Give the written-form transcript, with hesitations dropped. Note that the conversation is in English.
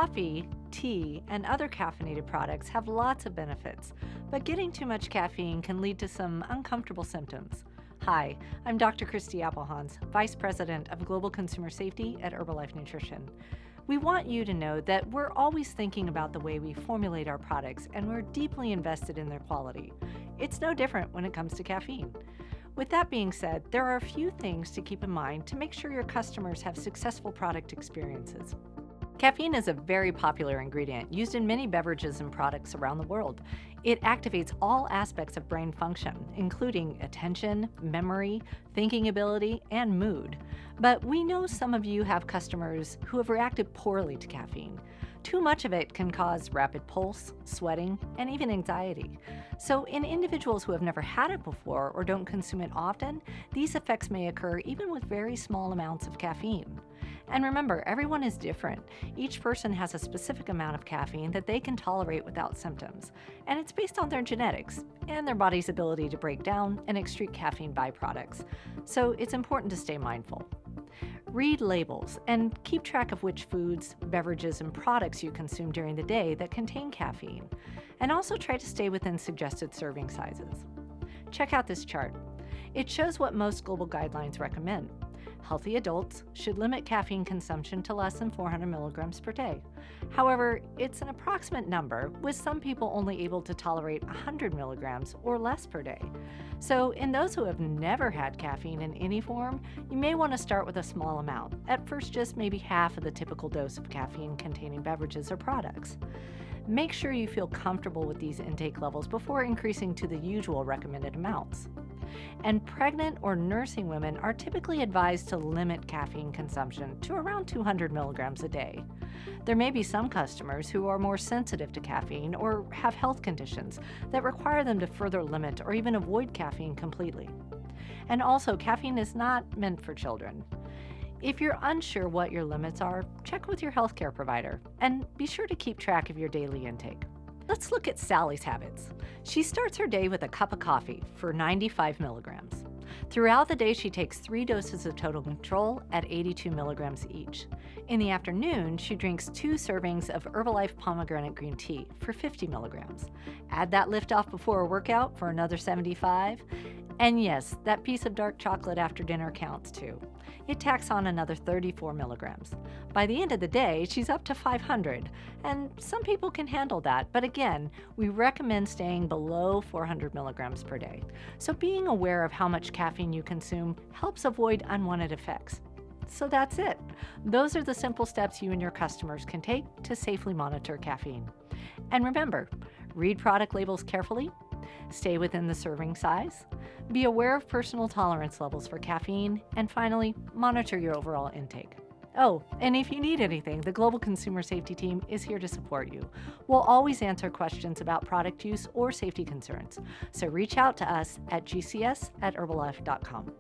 Coffee, tea, and other caffeinated products have lots of benefits, but getting too much caffeine can lead to some uncomfortable symptoms. Hi, I'm Dr. Christy Appelhans, Vice President of Global Consumer Safety at Herbalife Nutrition. We want you to know that we're always thinking about the way we formulate our products, and we're deeply invested in their quality. It's no different when it comes to caffeine. With that being said, there are a few things to keep in mind to make sure your customers have successful product experiences. Caffeine is a very popular ingredient used in many beverages and products around the world. It activates all aspects of brain function, including attention, memory, thinking ability, and mood. But we know some of you have customers who have reacted poorly to caffeine. Too much of it can cause rapid pulse, sweating, and even anxiety. So in individuals who have never had it before or don't consume it often, these effects may occur even with very small amounts of caffeine. And remember, everyone is different. Each person has a specific amount of caffeine that they can tolerate without symptoms, and it's based on their genetics and their body's ability to break down and excrete caffeine byproducts. So it's important to stay mindful. Read labels and keep track of which foods, beverages, and products you consume during the day that contain caffeine, and also try to stay within suggested serving sizes. Check out this chart. It shows what most global guidelines recommend. Healthy adults should limit caffeine consumption to less than 400 milligrams per day. However, it's an approximate number, with some people only able to tolerate 100 milligrams or less per day. So in those who have never had caffeine in any form, you may want to start with a small amount, at first just maybe half of the typical dose of caffeine-containing beverages or products. Make sure you feel comfortable with these intake levels before increasing to the usual recommended amounts. And pregnant or nursing women are typically advised to limit caffeine consumption to around 200 milligrams a day. There may be some customers who are more sensitive to caffeine or have health conditions that require them to further limit or even avoid caffeine completely. And also, caffeine is not meant for children. If you're unsure what your limits are, check with your healthcare provider and be sure to keep track of your daily intake. Let's look at Sally's habits. She starts her day with a cup of coffee for 95 milligrams. Throughout the day, she takes 3 doses of Total Control at 82 milligrams each. In the afternoon, she drinks 2 servings of Herbalife pomegranate green tea for 50 milligrams. Add that lift-off before a workout for another 75. And yes, that piece of dark chocolate after dinner counts too. It tacks on another 34 milligrams. By the end of the day, she's up to 500, and some people can handle that, but again, we recommend staying below 400 milligrams per day. So being aware of how much caffeine you consume helps avoid unwanted effects. So that's it. Those are the simple steps you and your customers can take to safely monitor caffeine. And remember, read product labels carefully, stay within the serving size, be aware of personal tolerance levels for caffeine, and finally, monitor your overall intake. Oh, and if you need anything, the Global Consumer Safety Team is here to support you. We'll always answer questions about product use or safety concerns, so reach out to us at gcs@herbalife.com.